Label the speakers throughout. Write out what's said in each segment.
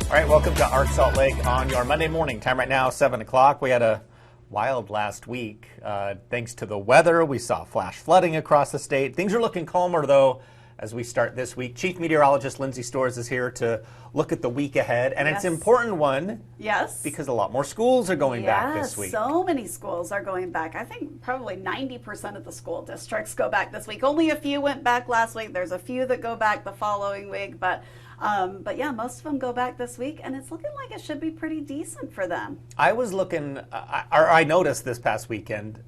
Speaker 1: All right, welcome to Art Salt Lake on your Monday morning. Time right now, 7 o'clock. We had a wild last week. Thanks to the weather, we saw flash flooding across the state. Things are looking calmer, though, as we start this week. Chief Meteorologist Lindsay Storrs is here to look at the week ahead. And It's an important one.
Speaker 2: Yes.
Speaker 1: Because a lot more schools are going back this week.
Speaker 2: So many schools are going back. I think probably 90% of the school districts go back this week. Only a few went back last week. There's a few that go back the following week. But yeah, most of them go back this week, and it's looking like it should be pretty decent for them.
Speaker 1: I was looking, I noticed this past weekend,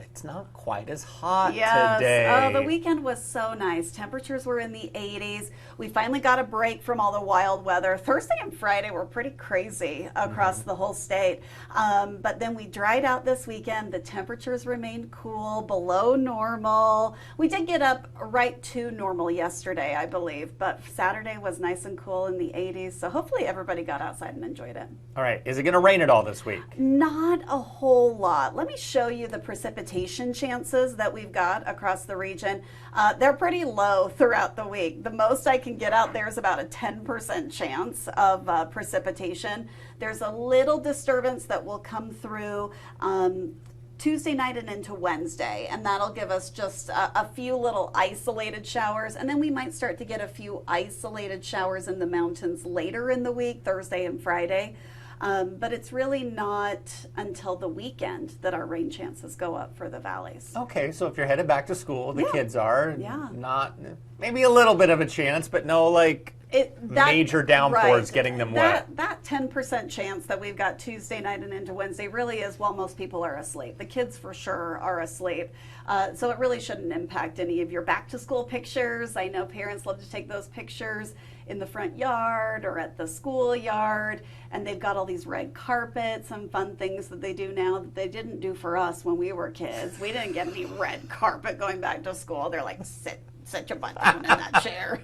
Speaker 1: it's not quite as hot today.
Speaker 2: Oh, the weekend was so nice. Temperatures were in the 80s. We finally got a break from all the wild weather. Thursday and Friday were pretty crazy across the whole state. But then we dried out this weekend. The temperatures remained cool, below normal. We did get up right to normal yesterday, I believe. But Saturday was nice and cool in the 80s. So hopefully everybody got outside and enjoyed it.
Speaker 1: All right. Is it going to rain at all this week?
Speaker 2: Not a whole lot. Let me show you the precipitation chances that we've got across the region. They're pretty low throughout the week. The most I can get out there is about a 10% chance of precipitation. There's a little disturbance that will come through Tuesday night and into Wednesday, and that'll give us just a few little isolated showers, and then we might start to get a few isolated showers in the mountains later in the week, Thursday and Friday. But it's really not until the weekend that our rain chances go up for the valleys.
Speaker 1: Okay, so if you're headed back to school, the kids are not, maybe a little bit of a chance, but no major downpours getting them wet.
Speaker 2: That 10% chance that we've got Tuesday night and into Wednesday really is while most people are asleep. The kids for sure are asleep. So it really shouldn't impact any of your back to school pictures. I know parents love to take those pictures in the front yard or at the schoolyard, and they've got all these red carpets and fun things that they do now that they didn't do for us when we were kids. We didn't get any red carpet going back to school. They're like, sit your butt down in that chair.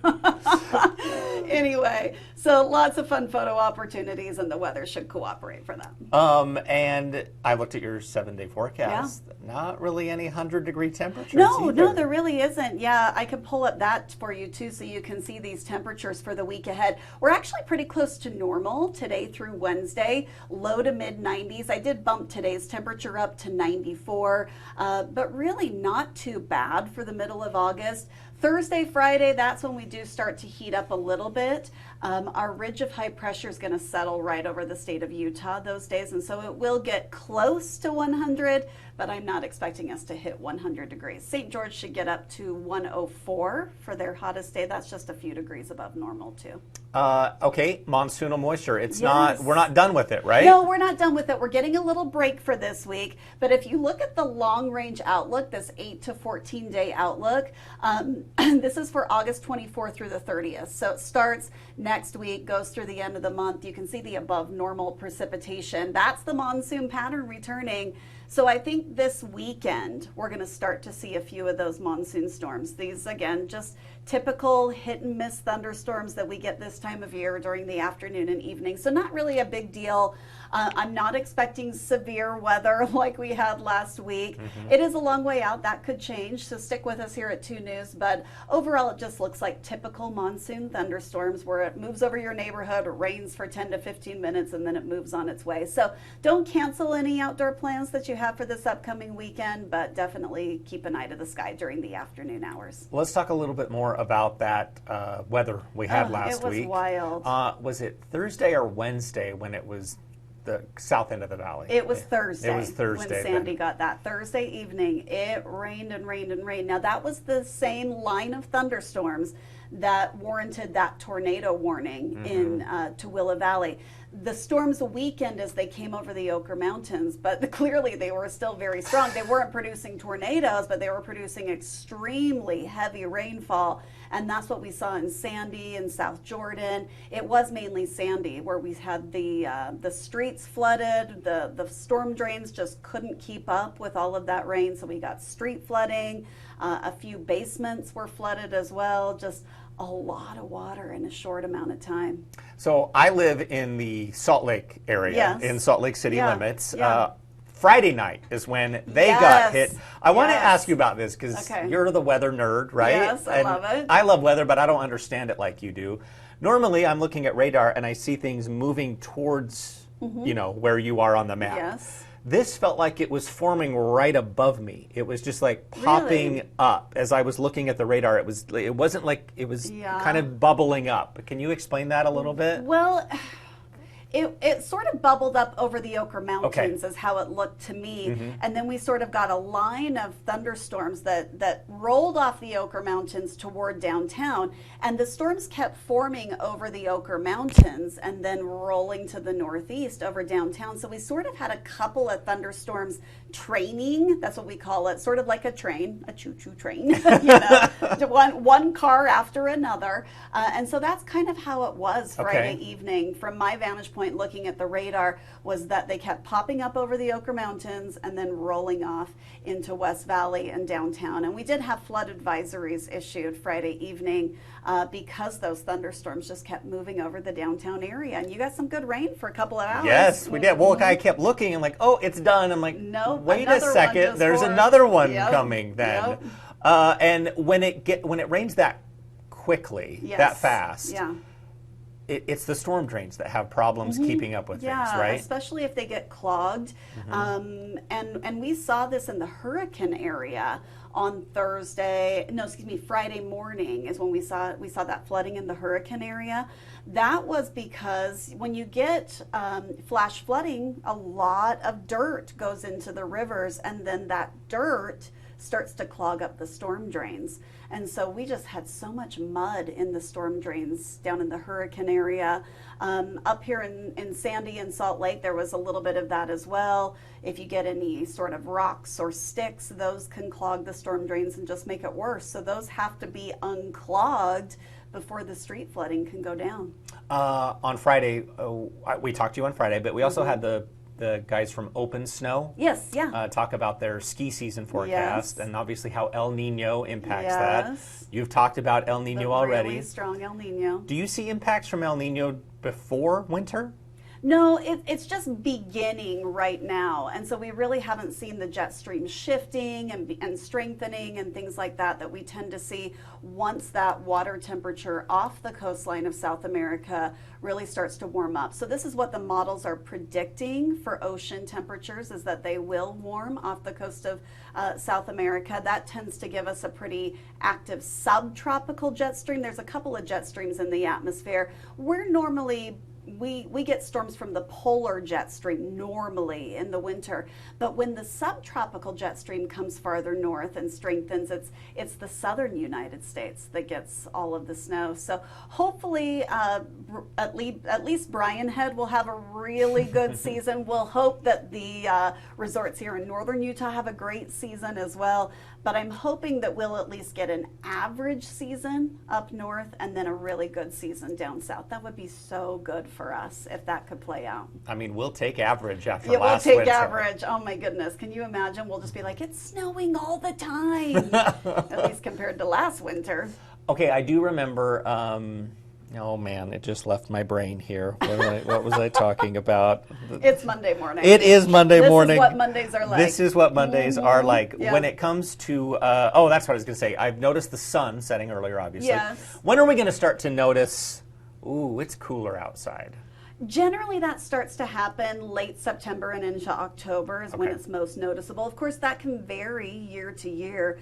Speaker 2: Anyway, so lots of fun photo opportunities, and the weather should cooperate for them.
Speaker 1: And I looked at your 7-day forecast. Yeah. Not really any 100-degree temperatures
Speaker 2: No,
Speaker 1: either.
Speaker 2: No, there really isn't. Yeah, I can pull up that for you too so you can see these temperatures for the week ahead. We're actually pretty close to normal today through Wednesday, low to mid 90s. I did bump today's temperature up to 94, but really not too bad for the middle of August. Thursday, Friday, that's when we do start to heat up a little bit. Our ridge of high pressure is going to settle right over the state of Utah those days, and so it will get close to 100, but I'm not expecting us to hit 100 degrees. St. George should get up to 104 for their hottest day. That's just a few degrees above normal, too.
Speaker 1: Okay, monsoonal moisture. It's not, we're not done with it, right?
Speaker 2: No, we're not done with it. We're getting a little break for this week, but if you look at the long range outlook, this 8 to 14 day outlook, this is for August 24th through the 30th. So it starts next week, goes through the end of the month. You can see the above normal precipitation. That's the monsoon pattern returning. So I think this weekend, we're going to start to see a few of those monsoon storms. These, again, just typical hit and miss thunderstorms that we get this time of year during the afternoon and evening. So not really a big deal. I'm not expecting severe weather like we had last week. It is a long way out. That could change. So stick with us here at 2 News. But overall, it just looks like typical monsoon thunderstorms where it moves over your neighborhood, it rains for 10 to 15 minutes, and then it moves on its way. So don't cancel any outdoor plans that you have for this upcoming weekend, but definitely keep an eye to the sky during the afternoon hours.
Speaker 1: Let's talk a little bit more about that weather we had last week.
Speaker 2: It was wild.
Speaker 1: Was it Thursday or Wednesday when it was the south end of the valley?
Speaker 2: It was Thursday.
Speaker 1: It was Thursday
Speaker 2: when Sandy got that. Thursday evening, it rained and rained and rained. Now, that was the same line of thunderstorms that warranted that tornado warning in Tooele Valley. The storms weakened as they came over the Ochre Mountains, but clearly they were still very strong. They weren't producing tornadoes, but they were producing extremely heavy rainfall, and that's what we saw in Sandy and South Jordan. It was mainly Sandy where we had the streets flooded, the storm drains just couldn't keep up with all of that rain, so we got street flooding. A few basements were flooded as well, just a lot of water in a short amount of time.
Speaker 1: So I live in the Salt Lake area, in Salt Lake City limits. Friday night is when they got hit. I want to ask you about this because you're the weather nerd, right?
Speaker 2: Yes, I love it.
Speaker 1: I love weather, but I don't understand it like you do. Normally, I'm looking at radar and I see things moving towards, you know, where you are on the map.
Speaker 2: Yes.
Speaker 1: This felt like it was forming right above me. It was just like popping up as I was looking at the radar. It wasn't like it was kind of bubbling up. Can you explain that a little bit?
Speaker 2: Well, it sort of bubbled up over the Ochre Mountains is how it looked to me. And then we sort of got a line of thunderstorms that rolled off the Ochre Mountains toward downtown. And the storms kept forming over the Ochre Mountains and then rolling to the northeast over downtown. So we sort of had a couple of thunderstorms training, that's what we call it, sort of like a train, a choo-choo train, you know, one car after another. And so that's kind of how it was Friday evening. From my vantage point, looking at the radar, was that they kept popping up over the Ochre Mountains and then rolling off into West Valley and downtown. And we did have flood advisories issued Friday evening because those thunderstorms just kept moving over the downtown area. And you got some good rain for a couple of hours.
Speaker 1: Yes, we did. Well, I kept looking and like, oh, it's done. I'm like,
Speaker 2: no,
Speaker 1: wait a second, there's another one coming then. And when it rains that quickly, that fast, it's the storm drains that have problems keeping up with things, right?
Speaker 2: Especially if they get clogged. And we saw this in the hurricane area on Friday morning is when we saw that flooding in the hurricane area. That was because when you get flash flooding, a lot of dirt goes into the rivers, and then that dirt starts to clog up the storm drains. And so we just had so much mud in the storm drains down in the hurricane area. Up here in Sandy and Salt Lake, there was a little bit of that as well. If you get any sort of rocks or sticks, those can clog the storm drains and just make it worse. So those have to be unclogged before the street flooding can go down.
Speaker 1: On Friday, we talked to you on Friday, but we also had the guys from Open Snow talk about their ski season forecast and obviously how El Nino impacts that. You've talked about El Nino already.
Speaker 2: Really strong El Nino.
Speaker 1: Do you see impacts from El Nino before winter?
Speaker 2: No, it's just beginning right now. And so we really haven't seen the jet stream shifting and strengthening and things like that we tend to see once that water temperature off the coastline of South America really starts to warm up. So this is what the models are predicting for ocean temperatures, is that they will warm off the coast of South America. That tends to give us a pretty active subtropical jet stream. There's a couple of jet streams in the atmosphere. We're normally we get storms from the polar jet stream normally in the winter, but when the subtropical jet stream comes farther north and strengthens, it's the southern United States that gets all of the snow. So hopefully at least Bryan Head will have a really good season. We'll hope that the resorts here in northern Utah have a great season as well, but I'm hoping that we'll at least get an average season up north and then a really good season down south. That would be so good for us if that could play out.
Speaker 1: I mean, we'll take average after
Speaker 2: last
Speaker 1: winter.
Speaker 2: We'll take average. Oh my goodness. Can you imagine? We'll just be like, it's snowing all the time, at least compared to last winter.
Speaker 1: Okay, I do remember, oh man, it just left my brain here. What was I talking about?
Speaker 2: It's Monday morning.
Speaker 1: It is Monday morning.
Speaker 2: This is what Mondays are like.
Speaker 1: This is what Mondays are like. Yeah. When it comes to, that's what I was going to say. I've noticed the sun setting earlier, obviously.
Speaker 2: Yes.
Speaker 1: When are we going to start to notice, ooh, it's cooler outside?
Speaker 2: Generally, that starts to happen late September and into October is when it's most noticeable. Of course, that can vary year to year.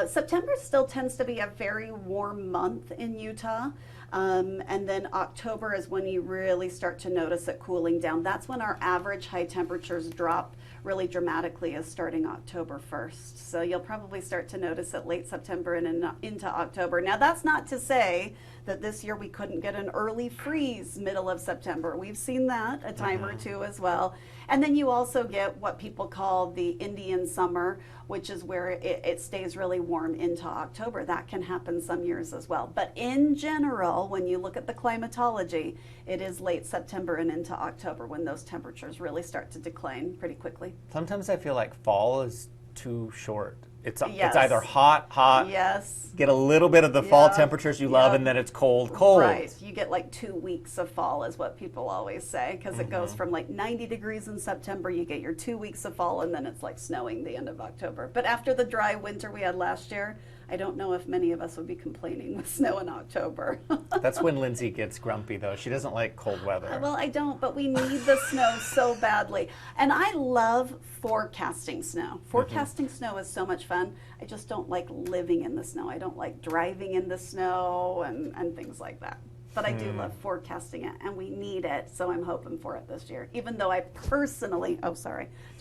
Speaker 2: September still tends to be a very warm month in Utah. And then October is when you really start to notice it cooling down. That's when our average high temperatures drop really dramatically, is starting October 1st. So you'll probably start to notice it late September and into October. Now, that's not to say that this year we couldn't get an early freeze middle of September. We've seen that a time or two as well. And then you also get what people call the Indian summer, which is where it stays really warm into October. That can happen some years as well. But in general, when you look at the climatology, it is late September and into October when those temperatures really start to decline pretty quickly.
Speaker 1: Sometimes I feel like fall is too short. it's
Speaker 2: Yes.
Speaker 1: either hot,
Speaker 2: Yes.
Speaker 1: get a little bit of the fall
Speaker 2: Yeah.
Speaker 1: temperatures you love,
Speaker 2: Yeah.
Speaker 1: and then it's cold, cold.
Speaker 2: Right. You get like 2 weeks of fall is what people always say, because it
Speaker 1: Mm-hmm.
Speaker 2: goes from like 90 degrees in September, you get your 2 weeks of fall, and then it's like snowing the end of October. But after the dry winter we had last year, I don't know if many of us would be complaining with snow in October.
Speaker 1: That's when Lindsay gets grumpy, though. She doesn't like cold weather.
Speaker 2: Well, I don't, but we need the snow so badly. And I love forecasting snow. Forecasting snow is so much fun. I just don't like living in the snow. I don't like driving in the snow and things like that. But I do love forecasting it, and we need it, so I'm hoping for it this year. Even though I personally,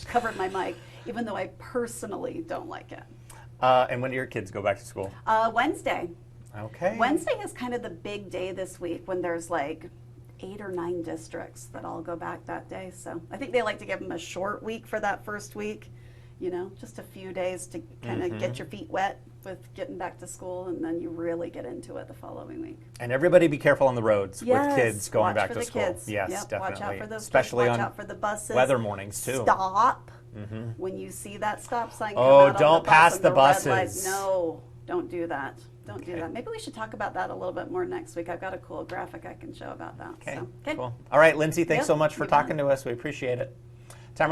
Speaker 2: covered my mic, even though I personally don't like it.
Speaker 1: And when do your kids go back to school?
Speaker 2: Wednesday.
Speaker 1: Okay.
Speaker 2: Wednesday is kind of the big day this week when there's like 8 or 9 districts that all go back that day. So I think they like to give them a short week for that first week, just a few days to kind of get your feet wet with getting back to school, and then you really get into it the following week.
Speaker 1: And everybody be careful on the roads
Speaker 2: Yes,
Speaker 1: with kids going
Speaker 2: watch
Speaker 1: back
Speaker 2: for
Speaker 1: to
Speaker 2: the
Speaker 1: school.
Speaker 2: kids.
Speaker 1: Yes,
Speaker 2: Yep,
Speaker 1: definitely.
Speaker 2: watch out for those
Speaker 1: especially
Speaker 2: kids. Watch
Speaker 1: on
Speaker 2: out for the buses.
Speaker 1: weather mornings too.
Speaker 2: Stop when you see that stop sign come
Speaker 1: Oh,
Speaker 2: out on
Speaker 1: don't
Speaker 2: the bus
Speaker 1: pass
Speaker 2: and
Speaker 1: the
Speaker 2: red light.
Speaker 1: buses.
Speaker 2: No, don't do that. Don't do
Speaker 1: Okay.
Speaker 2: that. Maybe we should talk about that a little bit more next week. I've got a cool graphic I can show about that.
Speaker 1: Okay,
Speaker 2: So,
Speaker 1: cool. All right, Lindsay, thanks
Speaker 2: Yep,
Speaker 1: so much for
Speaker 2: you bet.
Speaker 1: talking to us. We appreciate it.